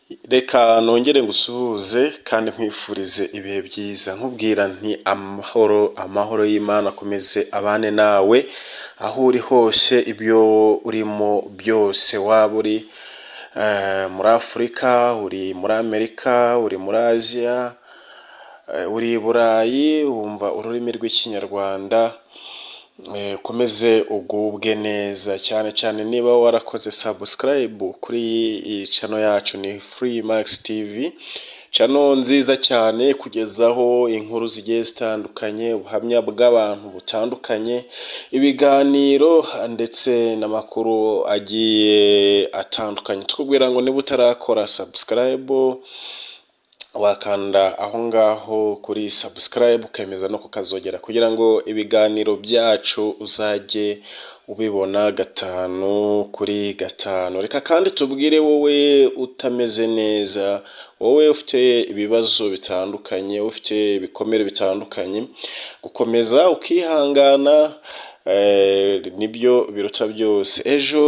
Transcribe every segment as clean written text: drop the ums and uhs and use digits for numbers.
Reka nongere ngusuhuze kandi nkwifurize ibihe byiza nkubwira nti amahoro y'Imana akomeze abane nawe aho uri hose, ibyo urimo byose, waba uri muri Afurika, uri muri Amerika, uri muri Aziya, uri i Burayi, wumva ururimi rw'ikinyarwanda, ukomeze ugubwe neza, cyane cyane niba warakoze subscribe kuri iyi channel yacu ni Freemax TV, channel nziza cyane kugezaho inkuru zigiye zitandukanye, ubuhamya bw'abantu butandukanye, ibiganiro ndetse n'amakuru agiye atandukanye. Tukubwira ngo niba utarakora subscribe wakanda aho ngaho kuri subscribe ukemeza no kukazogera kugira ngo ibiganiro byacu uzajye ubibona gatanu kuri gatanu. Reka kandi tubwire wowe utameze neza, wowe ufite ibibazo bitandukanye, ufite ibikomere bitandukanye, gukomeza ukihangana nibyo biruta byose. Ejo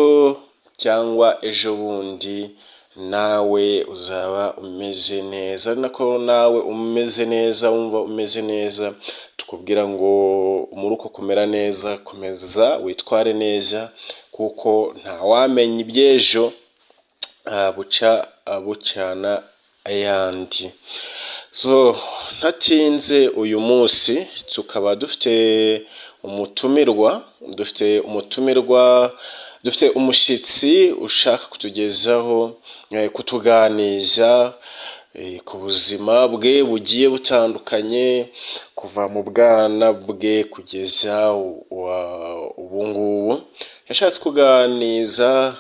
cyangwa ejo bundi nawe uzaba umeze neza, nako nawe umeze neza, wumva umeze neza, tukubwira ngo muri uko kumera neza komeza witware neza, kuko ntawamenya iby'ejo buca bucyana ayandi. So ntatinze, uyu munsi tukaba dufite umushyitsi ushaka kutugezaho kutuganiza ku buzima bwe bugiye butandukanye, kuva mu bwana bwe kugeza ubu ngubu. Yashatse kuganiza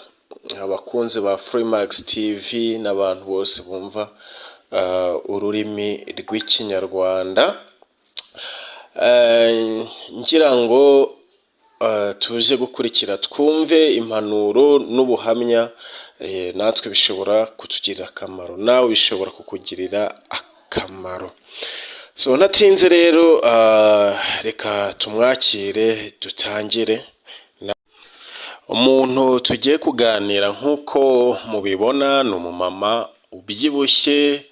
abakunzi ba Freemax TV n'abantu bose bumva ururimi rw'ikinyarwanda, ngira ngo tuze gukurikira twumve impanuro n'ubuhamya, natwe bishobora kutugirira akamaro, nawe bishobora kukugirira akamaro. So ntatinze rero, reka tumwakire dutangire. Umuntu tugiye kuganira nk'uko mubibona ni umumama ubyibushye,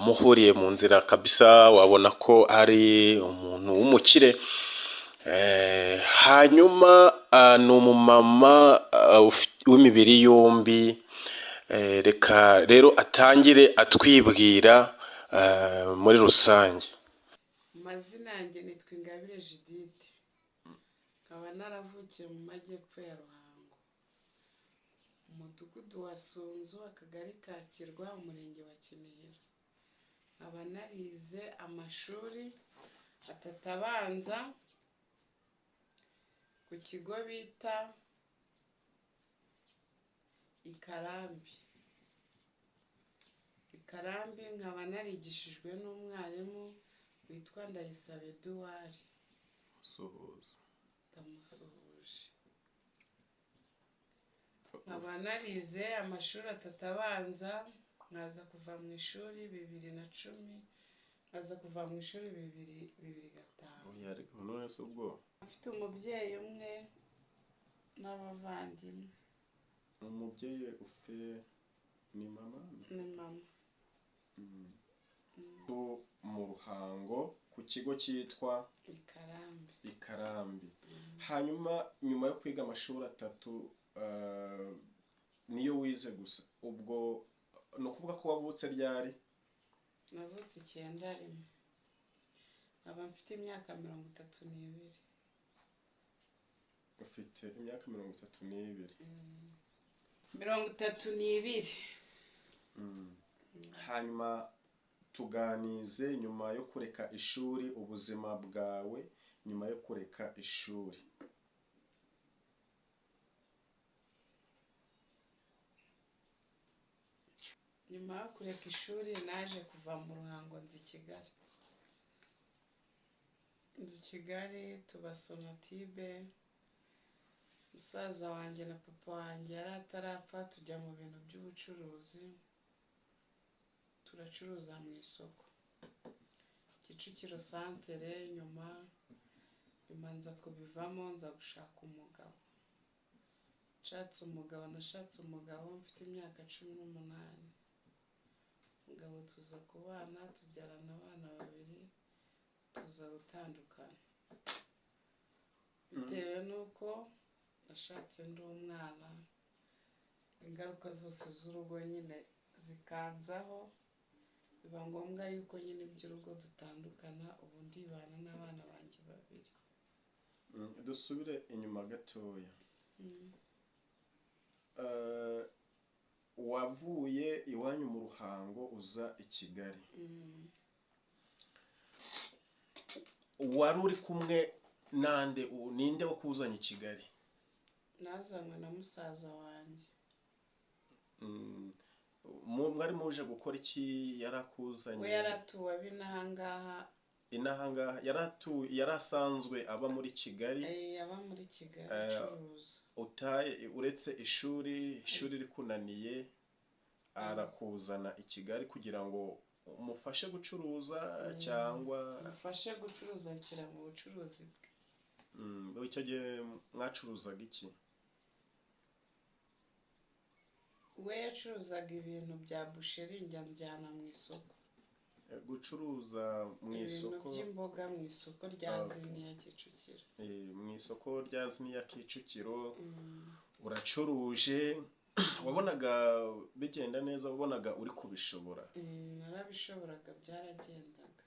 muhuriye mu nzira kabisa, wabona ko ari umuntu w'umukire. Hanyuma ni umumama w'imibiri yombi. Reka rero atangire atwibwira muri rusange. Amazina yanjye nitwa Ingabire Judith, nkaba naravukiye mu majyepfo ya Ruhango, umudugudu wa Sunzu, akagari ka Kirwa, umurenge wa Kinihira. Nkaba narize amashuri atatu abanza ku kigo bita Ikarambi, nkaba narigishijwe n'umwarimu witwa Ndayisaba Edouard. Ndamusuhuje. Nkaba narize amashuri atatu abanza, nkaza kuva mu ishuri 2010, nkaza kuva mu ishuri 2005. Mfite umubyeyi umwe n'abavandimwe. Umubyeyi ufite ni mama? Ni mama. Mu Ruhango ku kigo cyitwa Ikarambi. Hanyuma nyuma yo kwiga amashuri atatu, niyo wize gusa? Ubwo ni ukuvuga ko wavutse ryari? Navutse 91, nkaba mfite imyaka 32. Ufite imyaka 32? 32. Hanyuma tuganize nyuma yo kureka ishuri, ubuzima bwawe nyuma yo kureka ishuri. Nyuma yo kureka ishuri naje kuva mu Ruhango nzi Kigali, tuba Sonatibe. Musaza wanjye na papa wanjye yari atarapfa, tujya mu bintu by'ubucuruzi, turacuruza mu isoko Kicukiro santere. Nyuma nza kubivamo, nza gushaka umugabo. Nashatse umugabo mfite imyaka 18. umugabo tuza kubana tubyarana abana babiri tuza gutandukana bitewe n'uko nashatse ndi umwana ingaruka zose z'urugo nyine zikanzaho biba ngombwa yuko nyine iby'urugo dutandukana ubu ndibana n'abana banjye babiri. Dusubire inyuma gatoya. Wavuye iwanyu mu Ruhango uza i Kigali. Wari uri kumwe nande, ninde wakuzanye i Kigali? Nazanywe na musaza wanjye. Mwari muje gukora iki? Yarakuzanye? We yaratuwe abinahangaha. Inahangaha yarasanzwe aba muri Kigali? Aba muri Kigali acuruza. Uretse ishuri rikunaniye arakuzana i Kigali kugira ngo umufashe gucuruza cyangwa umufashe gucuruza nshyira mu bucuruzi bwe. Icyo gihe mwacuruzaga iki? We yacuruzaga ibintu bya busheri njyana mu isoko. Gucuruza mu isoko ibintu by'imboga mu isoko rya Ziniya Kicukiro. Mu isoko rya Ziniya Kicukiro uracuruje. Wabonaga bigenda neza? Wabonaga uri kubishobora? Narabishoboraga, byaragendaga.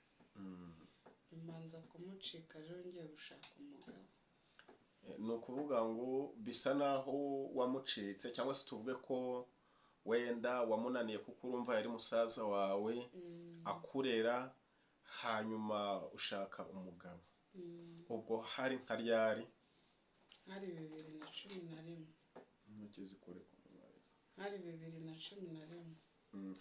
Imanza kumucika rero ngiye gushaka umugabo. Ni ukuvuga ngo bisa naho wamucitse, cyangwa se tuvuge ko wenda wamunaniye kuko urumva yari musaza wawe akurera, hanyuma ushaka umugabo. Ubwo hari nka ryari? Hari 2011. Hari 2011.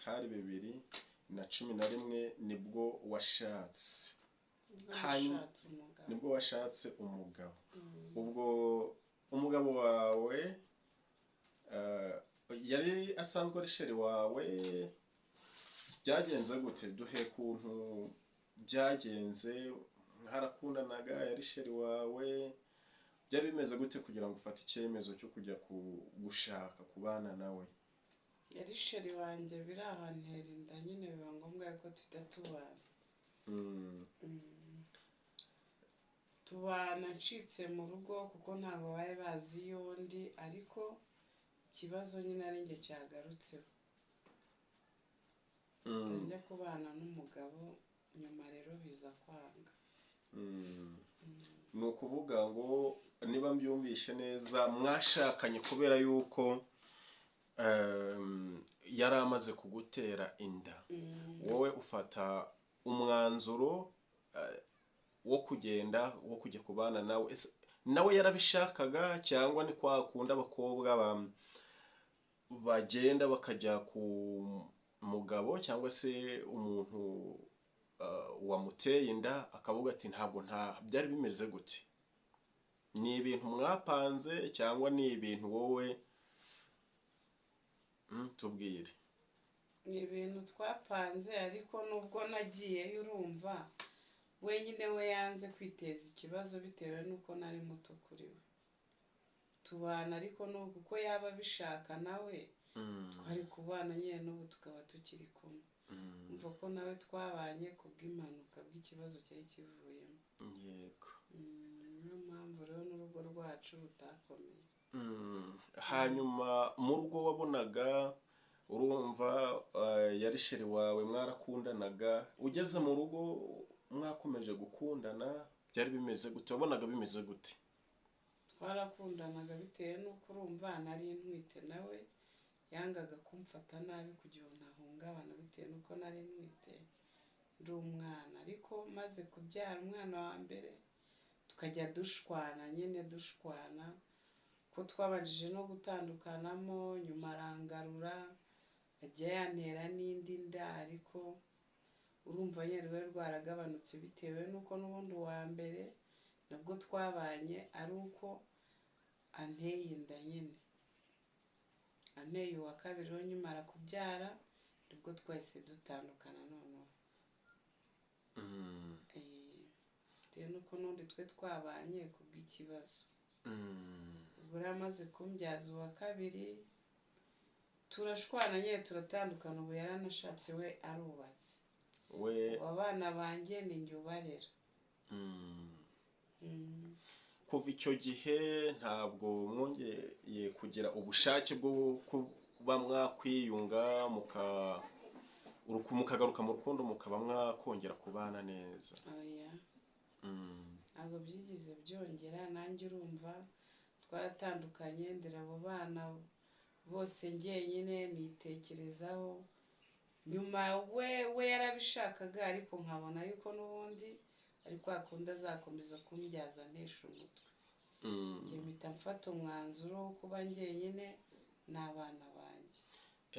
Hari 2011 nibwo washatse. Nibwo washatse umugabo. Ubwo umugabo wawe yari asanzwe ari sheri wawe? Byagenze gute? Duhe kuntu byagenze. Harakundanaga, yari sheri wawe? Byari bimeze gute kugira ngo ufate icyemezo cyo kujya gushaka kubana nawe? Yari sheri wanjye, biri ahantera inda nyine biba ngombwa ko tudatubana. Tubana ncitse mu rugo kuko ntabwo bari bazi iyo ndi, ariko ikibazo nyine ari njye cyagarutseho. Njya kubana n'umugabo nyuma rero biza kwanga. Ni ukuvuga ngo niba mbyumvishe neza mwashakanye kubera yuko yari amaze kugutera inda. Wowe ufata umwanzuro wo kujya kubana nawe. Nawe yarabishakaga cyangwa ni kwa kundi abakobwa bagenda bakajya ku mugabo cyangwa se umuntu wamuteye inda akavuga ati ntabwo byari bimeze gute? Ni ibintu mwapanze cyangwa ni ibintu wowe? Tubwire. Ni ibintu twapanze, ariko nubwo nagiyeyo urumva wenyine we yanze kwiteza ikibazo bitewe n'uko nari muto kuri we. Tubana ariko n'ubwo uko yaba abishaka nawe twari kubana nyine n'ubu tukaba tukiri kumwe. Umva ko nawe twabanye kubw'impanuka bw'ikibazo cyari kivuyemo. Yego. Niyo mpamvu rero n'urugo rwacu rutakomeye. Hanyuma mu rugo wabonaga, urumva yari sheri wawe, mwarakundanaga. Ugeze mu rugo mwakomeje gukundana, byari bimeze gute? Wabonaga bimeze gute? Twarakundanaga bitewe n'uko urumva nari ntwite, nawe yangaga kumfata nabi kugira ngo ntahungabana bitewe n'uko nari ntwite ndi umwana. Ariko maze kubyara umwana wa mbere tukajya dushwana ko twabajije no gutandukanamo, nyuma arangarura ajya yantera n'indi nda. Ariko urumva nyine rwe rwaragabanutse bitewe n'uko n'ubundi uwa mbere nabwo twabanye ari uko anteye inda nyine. Anteye uwa kabiri rero nyuma kubyara nibwo twahise dutandukana noneho. Bitewe n'uko n'undi twe twabanye kubw'ikibazo. Ubwo rero amaze kumbyaza uwa kabiri turashwana nyine turatandukana, ubu yaranashatse we arubatse, we ubu abana banjye ni njye ubarera. kuva icyo gihe ntabwo mwongeye kugira ubushake bwo kuba mwakwiyunga mukagaruka mu rukundo mukaba mwakongera kubana neza? Oya, ntabwo byigize byongera. Nanjye urumva twaratandukanye, ndera abo bana bose njyenyine nitekerezaho. Nyuma we yarabishakaga, ariko nkabona yuko n'ubundi ari kwa kundi azakomeza kumbyaza ntesha umutwe. Njye mpita mfata umwanzuro wo kuba njyenyine n'abana banjye.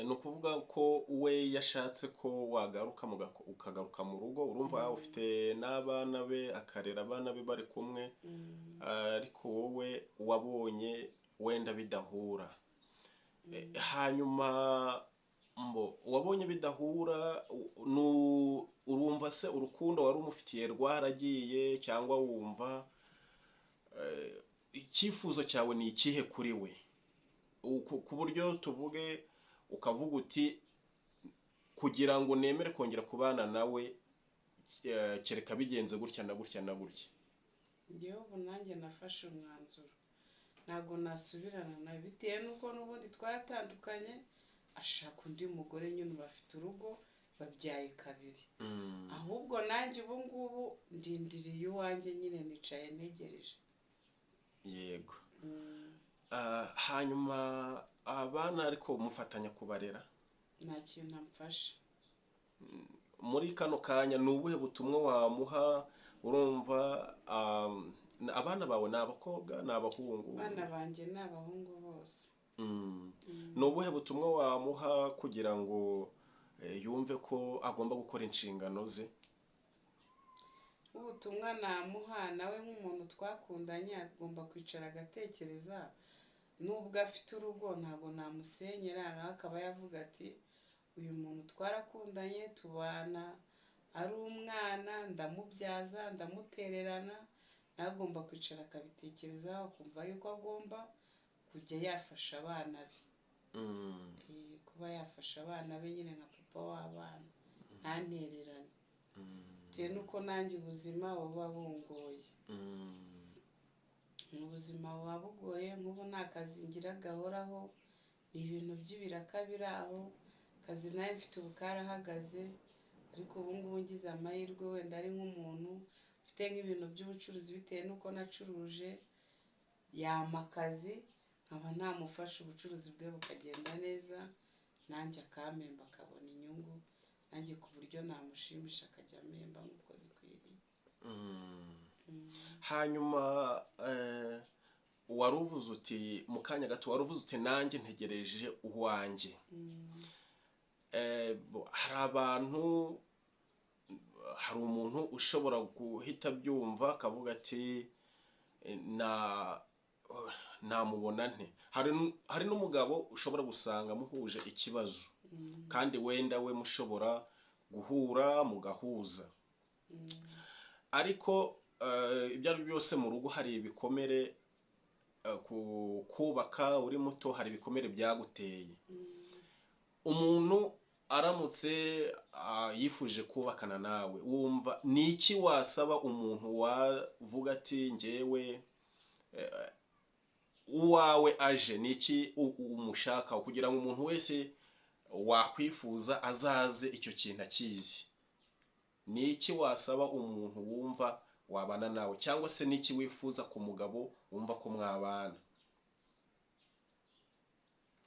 ni ukuvuga ko we yashatse ko wagaruka ukagaruka mu rugo, urumva ufite n'abana be, akarera abana be bari kumwe, ariko wowe wabonye wenda bidahura. Hanyuma wabonye bidahura, urumva se urukundo wari umufitiye rwaragiye, cyangwa wumva icyifuzo cyawe ni ikihe kuri we, ku buryo tuvuge ukavuga uti kugira ngo nemere kongera kubana nawe kereka bigenze gutya na gutya na gutya? Njyewe ubu nanjye nafashe umwanzuro, ntabwo nasubirana nawe, bitewe n'uko n'ubundi twaratandukanye, ashaka undi mugore, nyine bafite urugo, babyaye kabiri. Ahubwo nanjye ubu ngubu ndindiriye uwanjye, nyine nicaye ntegereje. Yego. Hanyuma abana ariko mufatanya kubarera? Nta kintu amfasha. Muri kano kanya ni ubuhe butumwa wamuha? Urumva abana bawe ni abakobwa ni abahungu? Abana banjye ni abahungu bose. ni ubuhe butumwa wamuha kugira ngo yumve ko agomba gukora inshingano ze? Ubutumwa namuha, nawe nk'umuntu twakundanye agomba kwicara agatekereza. Nubwo afite urugo ntabwo namusenyera, nawe akaba yavuga ati uyu muntu twarakundanye, tubana ari umwana, ndamubyaza, ndamutererana. Nawe agomba kwicara akabitekerezaho, akumva yuko agomba kujya yafasha abana be. Kuba yafasha abana be nyine nka papa w'abana, ntantererane. Bitewe nuko nanjye ubuzima buba bungoye. Ubuzima buba bugoye, nk'ubu nta kazi ngira gahoraho, ni ibintu by'ibiraka biri aho. Akazi nawe mfite ubu karahagaze, ariko ubu ngubu ngize amahirwe, wenda ari nk'umuntu ufite nk'ibintu by'ubucuruzi, bitewe nuko nacuruje, yampa akazi nkaba namufasha ubucuruzi bwe bukagenda neza, nanjye akampemba akabona inyungu, nanjye ku buryo namushimisha akajya amemba nk'uko bikwiriye. Hanyuma wari uvuze uti mu kanya gato, wari uvuze uti nanjye ntegereje uwanjye. Hari umuntu ushobora guhita byumva akavuga ati namubona nte? Hari n'umugabo ushobora gusanga muhuje ikibazo, kandi wenda we mushobora guhura mugahuza, ariko ibyo ari byose mu rugo hari ibikomere, kubaka uri muto hari ibikomere byaguteye. Umuntu aramutse yifuje kubakana nawe, wumva ni iki wasaba umuntu wavuga ati njyewe uwawe aje, ni iki umushaka kugira ngo umuntu wese wakwifuza azaze icyo kintu akizi? Ni iki wasaba umuntu wumva wabana nawe, cyangwa se ni iki wifuza ku mugabo wumva ko mwabana?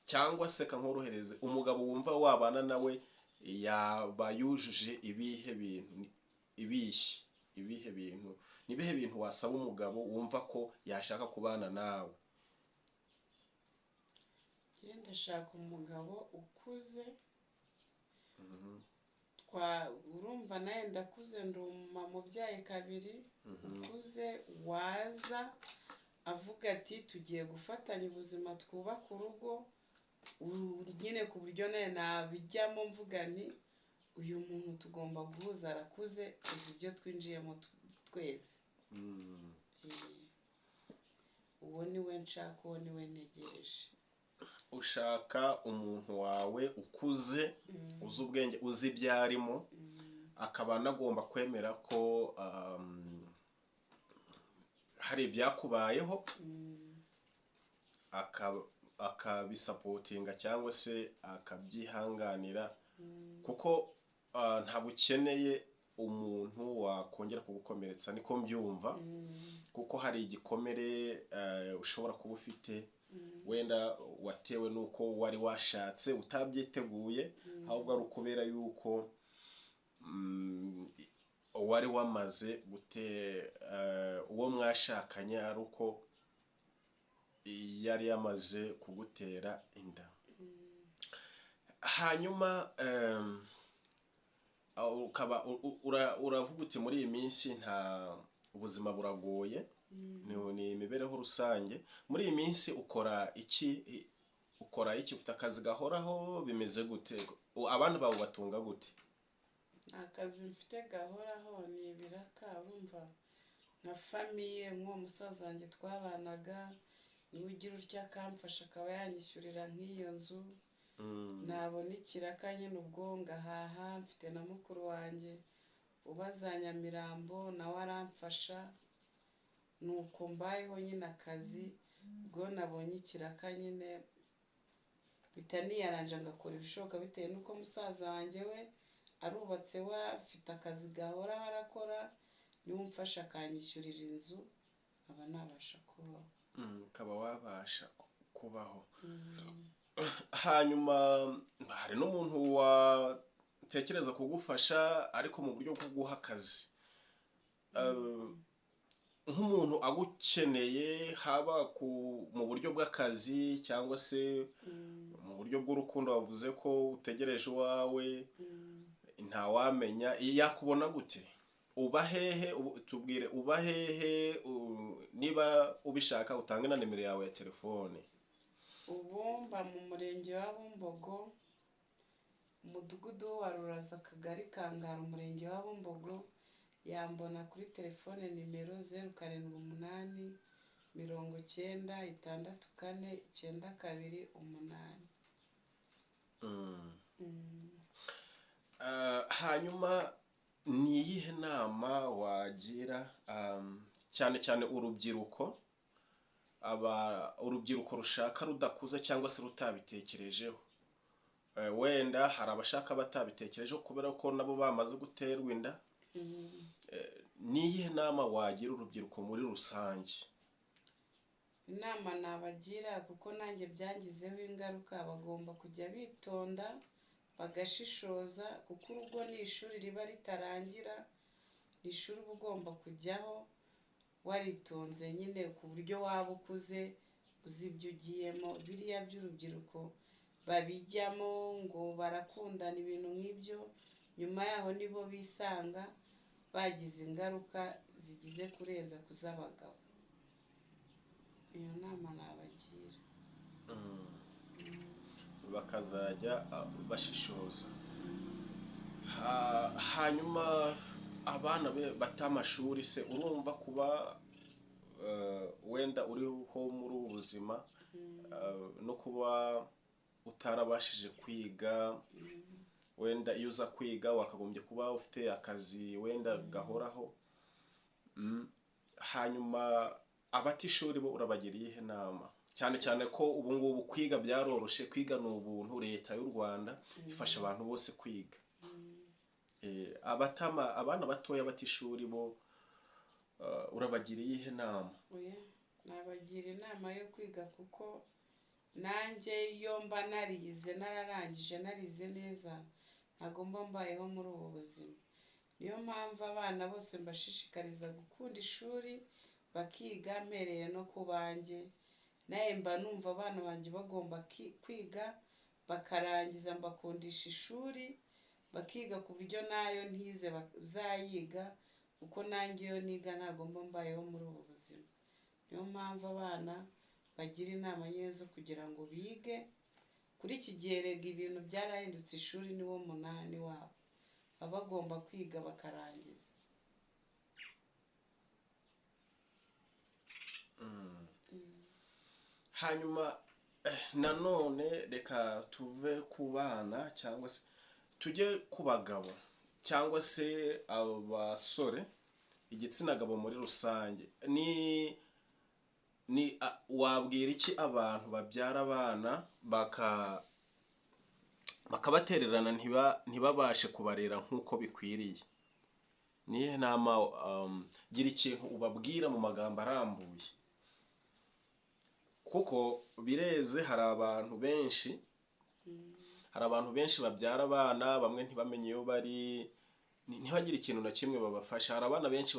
Cyangwa se kankorohereze, umugabo wumva wabana nawe yaba yujuje ibihe bintu? Nibihe bintu wasaba umugabo wumva ko yashaka kubana nawe? Ndashaka umugabo ukuze, urumva nawe ndakuze, ndi umumama ubyaye kabiri, ukuze waza avuga ati tugiye gufatanya ubuzima, twubaka urugo, nyine ku buryo nawe nabijyamo mvuga nti uyu muntu tugomba guhuza, arakuze, uzi ibyo twinjiyemo twese. Uwo niwe nshaka, uwo niwe ntegereje. ushaka umuntu wawe ukuze uzi ubwenge uzi ibyo arimo akaba anagomba kwemera ko hari ibyakubayeho akabisapotinga cyangwa se akabyihanganira kuko ntabwo ukeneye umuntu wakongera kugukomeretsa niko mbyumva kuko hari igikomere ushobora kuba ufite wenda watewe nuko wari washatse utabyiteguye ahubwo ari ukubera yuko wari wamaze uwo mwashakanye ari uko yari yamaze kugutera inda hanyuma ukaba uravuga uti muri iyi minsi nta ubuzima buragoye ni imibereho rusange muri iyi minsi ukora iki ufite akazi gahoraho bimeze gute abandi bawe batunga gute akazi mfite gahoraho ni ibiraka urumva nka famiye nk'uwo musaza wanjye twabanaga niwe ugira utya akamfasha akaba yanyishyurira nk'iyo nzu nabona ikiraka nyine ubwo ngahaha mfite na mukuru wanjye uba za Nyamirambo nawe aramfasha nuko mbayeho nyine akazi ubwo nabonye ikiraka nyine bitaniyaranje ngakora ibishoboka bitewe nuko musaza wanjye we arubatse we afite akazi gahora arakora niwe umfasha akanyishyurira inzu aba nabasha kubaho ukaba wabasha kubaho hanyuma hari n'umuntu watekereza kugufasha ariko mu buryo bwo guha akazi nk'umuntu agukeneye haba mu buryo bw'akazi cyangwa se mu buryo bw'urukundo wavuze ko utegereje uwawe ntawamenya yakubona gute uba hehe tubwire uba hehe niba ubishaka utange na nimero yawe ya telefone ubumba mu murenge wa Bumbogo umudugudu wa Ruraza akagari Kangara umurenge wa Bumbogo yambona kuri telefone nimero 0788 90 hanyuma ni iyihe nama wagira cyane cyane urubyiruko rushaka rudakuze cyangwa se rutabitekerejeho wenda hari abashaka batabitekerejeho kubera ko nabo bamaze guterwa inda ni iyihe nama wagira urubyiruko muri rusange inama nabagira kuko nanjye byangizeho ingaruka bagomba kujya bitonda bagashishoza kuko urugo ni ishuri riba ritarangira ni ishuri uba ugomba kujyaho waritonze nyine ku buryo waba ukuze uzi ibyo ugiyemo biriya by'urubyiruko babijyamo ngo barakundana ibintu nk'ibyo nyuma yaho nibo bisanga bagize ingaruka zigize kurenza kuz'abagabo iyo nama nabagira bakazajya bashishoza hanyuma abana batamashuri se urumva kuba wenda uriho muri ubu buzima no kuba utarabashije kwiga wenda iyo uza kwiga wakagombye kuba ufite akazi wenda gahoraho hanyuma abatishuri bo urabagiriye ihe nama cyane cyane ko ubu ngubu kwiga byaroroshye kwiga ni ubuntu leta y'u Rwanda ifasha abantu bose kwiga abana batoya batishuri bo urabagiriye ihe nama nabagira inama yo kwiga kuko nanjye iyo mba narize nararangije narize neza ntagomba mbayeho muri ubu buzima niyo mpamvu abana bose mbashishikariza gukunda ishuri bakiga mpereye no ku banjye nawe mba numva abana banjye bagomba kwiga bakarangiza mbakundisha ishuri bakiga ku buryo nayo ntize uzayiga kuko nanjye iyo niga ntagomba mbayeho muri ubu buzima niyo mpamvu abana bagira inama nyine zo kugira ngo bige kuri iki gihe rega ibintu byarahindutse ishuri niwo munani wabo baba bagomba kwiga bakarangiza hanyuma nanone reka tuve ku bana cyangwa se tujye ku bagabo cyangwa se abasore, igitsina gabo muri rusange. Wabwira iki abantu babyara abana bakabatererana ntibabashe kubarera nk'uko bikwiriye? Nihe nama gira ikintu ubabwira mu magambo arambuye, kuko bireze hari abantu benshi babyara abana bamwe ntibamenye iyo bari, ntibagire ikintu na kimwe babafasha. Hari abana benshi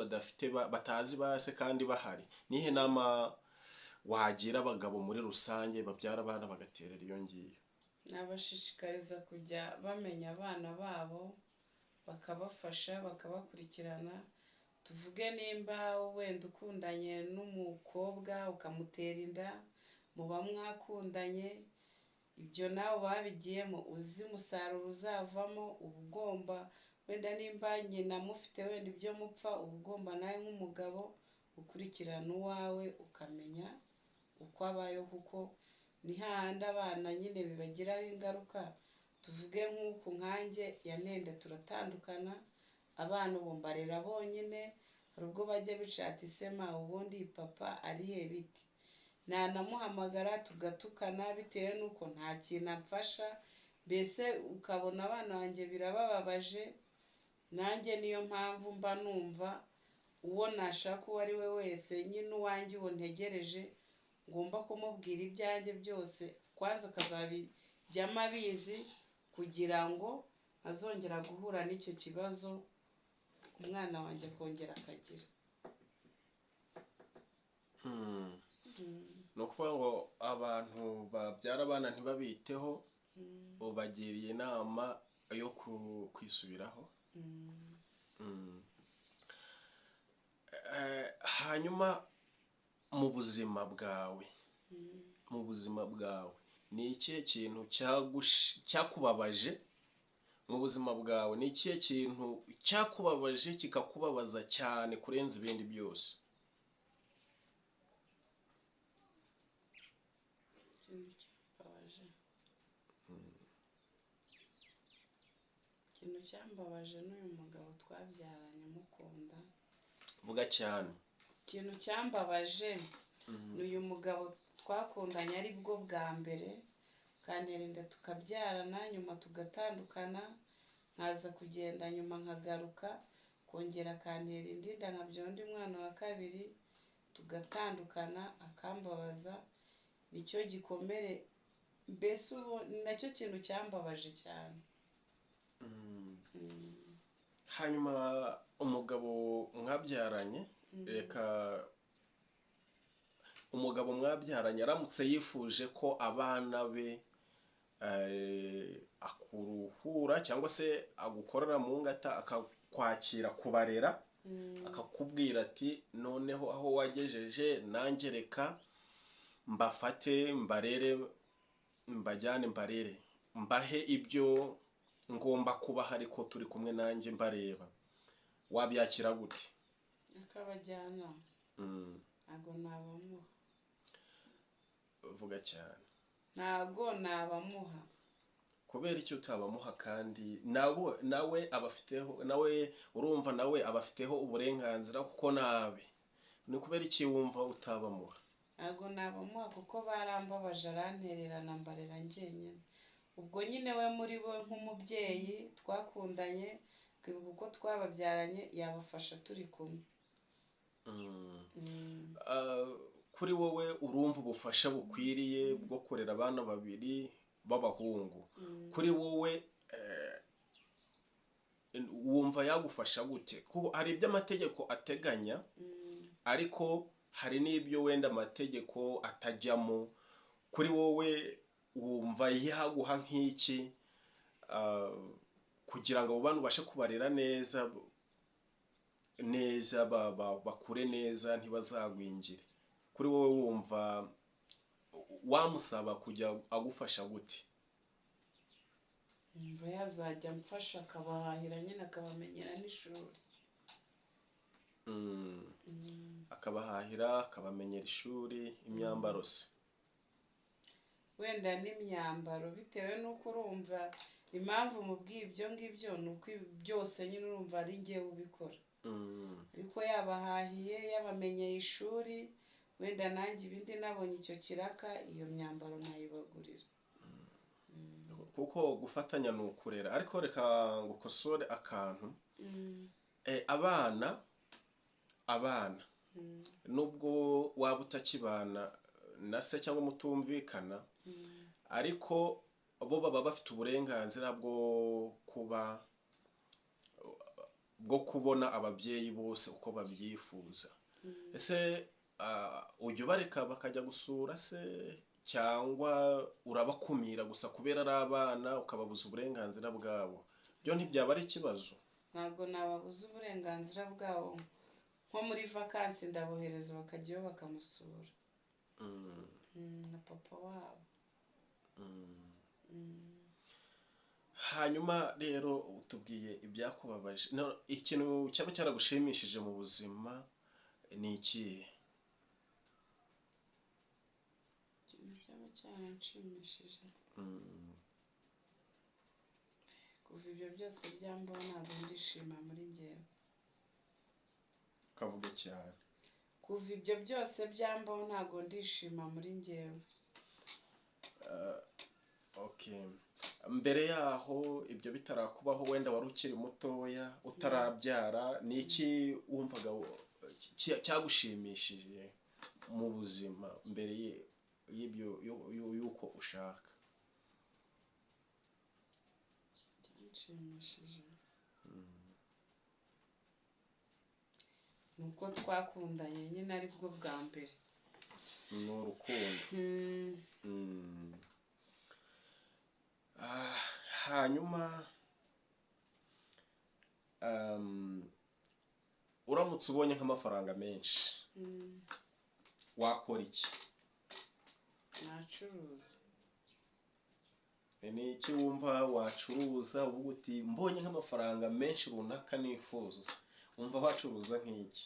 batazi base kandi bahari. Nihe nama wagira abagabo muri rusange babyara abana bagaterera iyo ngiyo? nabashishikariza kujya bamenya abana babo, bakabafasha, bakabakurikirana. Tuvuge nimba wenda ukundanye n'umukobwa ukamutera inda, muba mwakundanye, ibyo nawe babigiyemo uzi umusaruro uzavamo, uba ugomba wenda nimba nyina mufite wenda ibyo mupfa, uba ugomba nawe nk'umugabo ukurikirana uwawe ukamenya uko abayeho, kuko ni hahandi abana nyine bibagiraho ingaruka. Tuvuge nk'uku nkanjye yanenda turatandukana, abana ubu mbarera bonyine. Hari ubwo bajya bishati sema ubundi papa arihe biti, nanamuhamagara tugatukana bitewe n'uko nta kintu amfasha. Mbese ukabona abana banjye birabababaje. Nanjye niyo mpamvu mba numva uwo nashaka uwo ari we wese, nyine uwanjye uwo ntegereje, ngomba kumubwira ibyanjye byose, kwanza akazabijyamo abizi, kugira ngo azongera guhura n'icyo kibazo umwana wanjye akongera akagira. Ni ukuvuga ngo abantu babyara abana ntibabiteho, ubagiriye inama yo kwisubiraho. Hanyuma mu buzima bwawe ni ikihe kintu cyakubabaje mu buzima bwawe? Ni ikihe kintu cyakubabaje kikakubabaza cyane kurenza ibindi byose? Ikintu cyambabaje n'uyu mugabo twabyaranye mukunda. Vuga cyane. Ikintu cyambabaje n'uyu mugabo twakundanye ari bwo bwa mbere, kantera inda tukabyarana, nyuma tugatandukana, nkaza kugenda nyuma nkagaruka, kongera kantera indi nda nkabyara undi mwana wa kabiri, tugatandukana, akambabaza. Nicyo gikomere, mbese ubu ni nacyo kintu cyambabaje cyane. Hanyuma umugabo mwabyaranye, reka umugabo mwabyaranye aramutse yifuje ko abana be akuruhura cyangwa se agukorera mu ngata, akakwakira kubarera, akakubwira ati noneho aho wagejeje nanjye reka mbafate mbarere, mbajyane mbarere, mbahe ibyo ngomba kubaha ariko turi kumwe nanjye mbareba, wabyakira gute? Akabajyana ntago nabamuha. Vuga cyane. Ntago nabamuha. Kubera icyo utabamuha? kandi nawe abafiteho, nawe urumva nawe abafiteho uburenganzira kuko nabe, ni kubera iki wumva utabamuha? Ntago nabamuha kuko barambabaje, arantererana mbarera njyenyine. Ubwo nyine we muri bo nk'umubyeyi twakundanye, kwibuka uko twababyaranye, yabafasha turi kumwe. Kuri wowe urumva ubufasha bukwiriye bwo kurera abana babiri b'abahungu, kuri wowe wumva yagufasha gute? Kuko hari ibyo amategeko ateganya, ariko hari n'ibyo wenda amategeko atajyamo. Kuri wowe wumva yaguha nk'iki kugira ngo abo bana ubashe kubarera neza bakure neza ntibazagwingire? Kuri wowe wumva wamusaba kujya agufasha gute? Umva yazajya amfasha, akabahahira nyine, akabamenyera n'ishuri. Akabahahira, akabamenyera ishuri, imyambaro se? wenda n'imyambaro, bitewe n'uko urumva impamvu mubwiye ibyo ngibyo ni uko byose nyine urumva ari njye ubikora. ariko yabahahiye, yabamenyeye ishuri, wenda nanjye ibindi nabonye icyo kiraka, iyo myambaro nayibagurira. kuko gufatanya ni ukurera. ariko reka ngukosore akantu. abana nubwo waba utakibana na se cyangwa mutumvikana, ariko bo baba bafite uburenganzira bwo kubona ababyeyi bose uko babyifuza. ese ujya ubareka bakajya gusura se, cyangwa urabakumira gusa kubera ari abana ukababuza uburenganzira bwabo? byo ntibyaba ari ikibazo? ntabwo nababuza uburenganzira bwabo. nko muri vakansi ndabohereza bakajyayo bakamusura na papa wabo. hanyuma rero utubwiye ibyakubabaje. ikintu cyaba cyaragushimishije mu buzima ni ikihe? ikintu cyaba cyaranshimishije kuva ibyo byose byambaho ntabwo ndishima muri njyewe. kavuge cyane. kuva ibyo byose byambaho ntabwo ndishima muri njyewe. okay. mbere yaho ibyo bitarakubaho, wenda wari ukiri mutoya utarabyara, ni iki wumvaga cyagushimishije mu buzima mbere y'ibyo yuko ushaka? cyanshimishije nuko twakundanye nyine aribwo bwa mbere. ni urukundo. hanyuma uramutse ubonye nk'amafaranga menshi wakora iki? nacuruza. ni iki wumva wacuruza uvuga uti mbonye nk'amafaranga menshi runaka nifuza? wumva wacuruza nk'iki?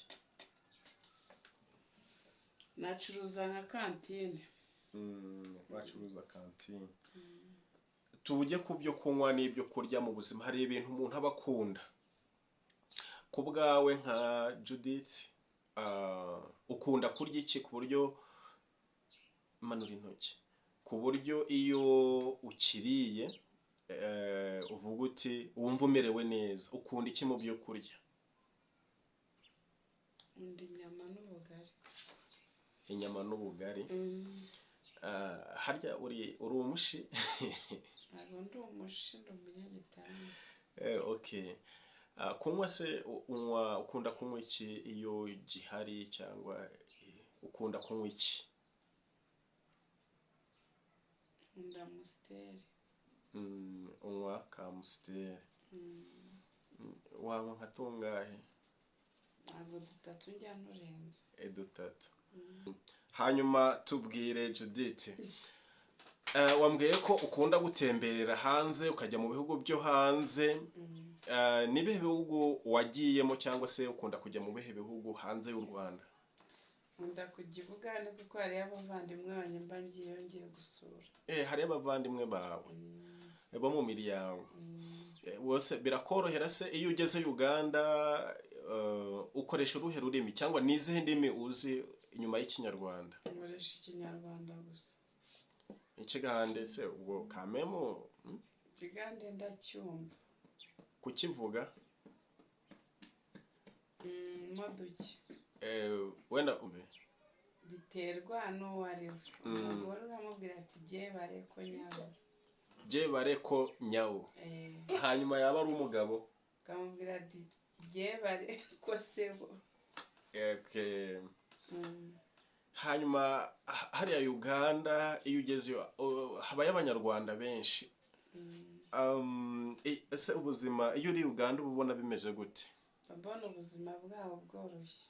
nacuruza nka kantine. wacuruza kantine. tujye ku byo kunywa n'ibyo kurya mu buzima. hari ibintu umuntu aba akunda. ku bwawe nka Judith, ukunda kurya iki ku buryo manura intoki, ku buryo iyo ukiriye uvuga uti wumva umerewe neza? ukunda iki mu byo kurya? nkunda inyama n'ubugari. inyama n'ubugari. harya uri umushi? ntabwo ndi umushi, ndi umunyagitanga. okay. kunywa se ukunda kunywa iki iyo gihari, cyangwa ukunda kunywa iki? nkunda Amstel. unywa ka Amstel. wanywa nka tungahe? ntabwo dutatu njya nturenze. dutatu. hanyuma tubwire Judith, wambwiye ko ukunda gutemberera hanze, ukajya mu bihugu byo hanze. nibihe bihugu wagiyemo, cyangwa se ukunda kujya mu bihe bihugu hanze y'u Rwanda? nkunda kujya i Bugande kuko hariyo abavandimwe banjye mba ngiye gusura. hariyo abavandimwe bawe bo mu miryango. bose birakorohera se iyo ugeze Uganda? ukoresha uruhe rurimi, cyangwa ni izihe ndimi uzi inyuma y'ikinyarwanda? nkoresha ikinyarwanda gusa. ikigande se ubwo kamemo? ikigande ndacyumva. kukivuga mo duke. wenda biterwa n'uwo ari we. umugore uramubwira ati jye ko nyawo. jye ko nyawo. hanyuma yaba ari umugabo ukamubwira ati jye ko sebo. hanyuma hariya Uganda iyo ugezeyo habayo abanyarwanda benshi. ese ubuzima iyo uri Uganda uba ubona bimeze gute? mbona ubuzima bwabo bworoshye.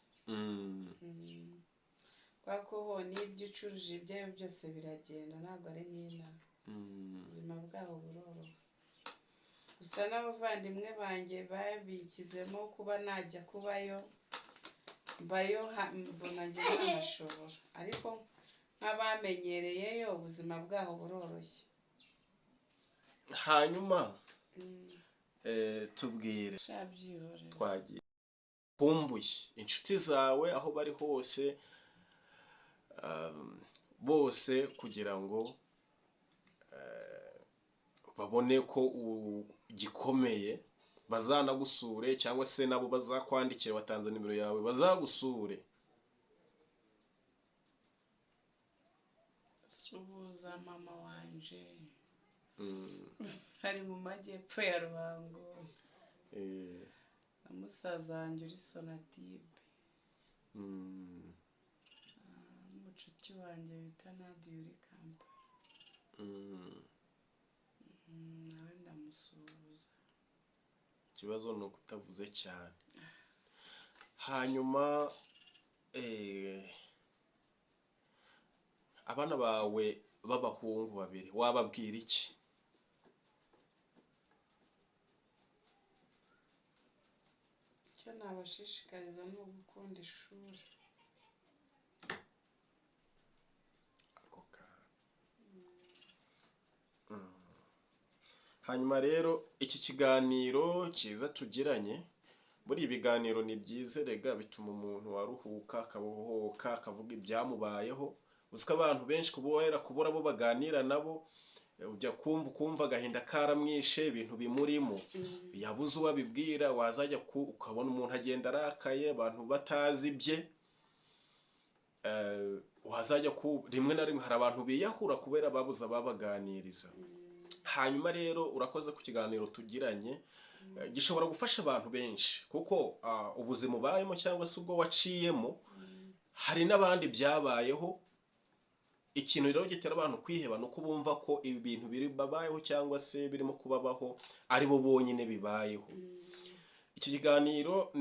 kubera ko ho n'ibyo ucuruje ibyayo byose biragenda, ntabwo ari nk'inaha. ubuzima bwabo buroroha. gusa n'abavandimwe banjye babikizemo kuba najya kubayo mbona njye ntanashobora. ariko nk'abamenyereyeyo ubuzima bwaho buroroshye. hanyuma tubwire sha byihorere. twagiye kumbuye inshuti zawe aho bari hose, bose kugira ngo babone ko ugikomeye, bazanagusure cyangwa se nabo bazakwandikira batanze nimero yawe bazagusure. suhuza mama wanje hari mu majyepfo ya Ruhango, na musaza wanjye uri Sonatube, n'umucuti wanjye bita Nadia uri Kampala, nawe ndamusuhuza. ikibazo ni uko utavuze cyane. hanyuma abana bawe b'abahungu babiri wababwira iki? icyo nabashishikariza ni ugukunda ishuri. hanyuma rero iki kiganiro cyiza tugiranye, muri ibiganiro ni byiza rega, bituma umuntu aruhuka akabohoka akavuga ibyamubayeho. uziko abantu benshi kubura abo baganira nabo, ujya kumva agahinda karamwishe, ibintu bimurimo, yabuze uwo abibwira, wazajya ukabona umuntu agenda arakaye, abantu batazi ibye, wazajya rimwe na rimwe hari abantu biyahura kubera babuze ababaganiriza. hanyuma rero urakoze ku kiganiro tugiranye, gishobora gufasha abantu benshi, kuko ubuzima ubayemo cyangwa se ubwo waciyemo hari n'abandi byabayeho. ikintu rero gitera abantu kwiheba ni uko bumva ko ibi bintu biri babayeho cyangwa se birimo kubabaho ari bo bonyine bibayeho. iki kiganiro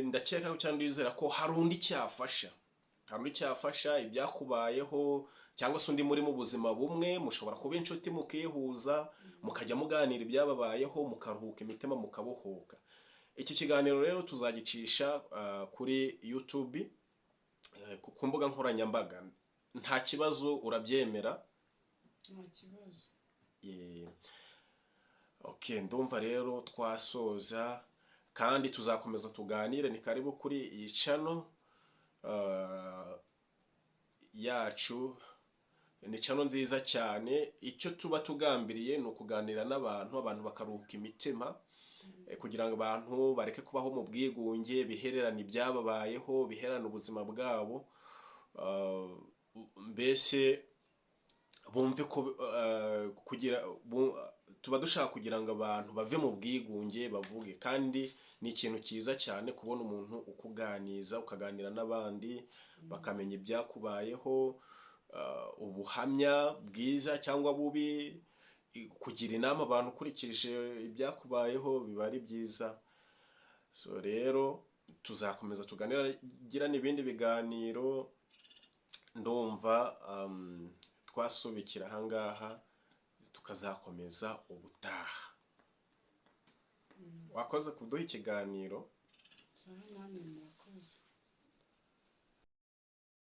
ndakeka cyangwa ndizera ko hari undi cyafasha ibyakubayeho, cyangwa se undi muri mu buzima bumwe, mushobora kuba inshuti mukihuza, mukajya muganira ibyababayeho, mukaruhuka imitima mukabohoka. iki kiganiro rero tuzagicisha kuri YouTube, ku mbuga nkoranyambaga. nta kibazo, urabyemera? nta kibazo. Okay, ndumva rero twasoza, kandi tuzakomeza tuganire. ni karibu kuri iyi channel yacu. ni channel nziza cyane. icyo tuba tugambiriye ni ukuganira n'abantu, bakaruhuka imitima, kugira ngo abantu bareke kubaho mu bwigunge, bihererane ibyababayeho, bihererane ubuzima bwabo, mbese bumve ko tuba dushaka kugira ngo abantu bave mu bwigunge bavuge. kandi ni ikintu cyiza cyane kubona umuntu ukuganiza, ukaganira n'abandi bakamenya ibyakubayeho, ubuhamya bwiza cyangwa bubi, kugira inama abantu ukurikije ibyakubayeho, biba ari byiza. so rero tuzakomeza tuganira n'ibindi biganiro. ndumva twasubikira ahangaha tukazakomeza ubutaha. wakoze kuduha ikiganiro. namwe murakoze.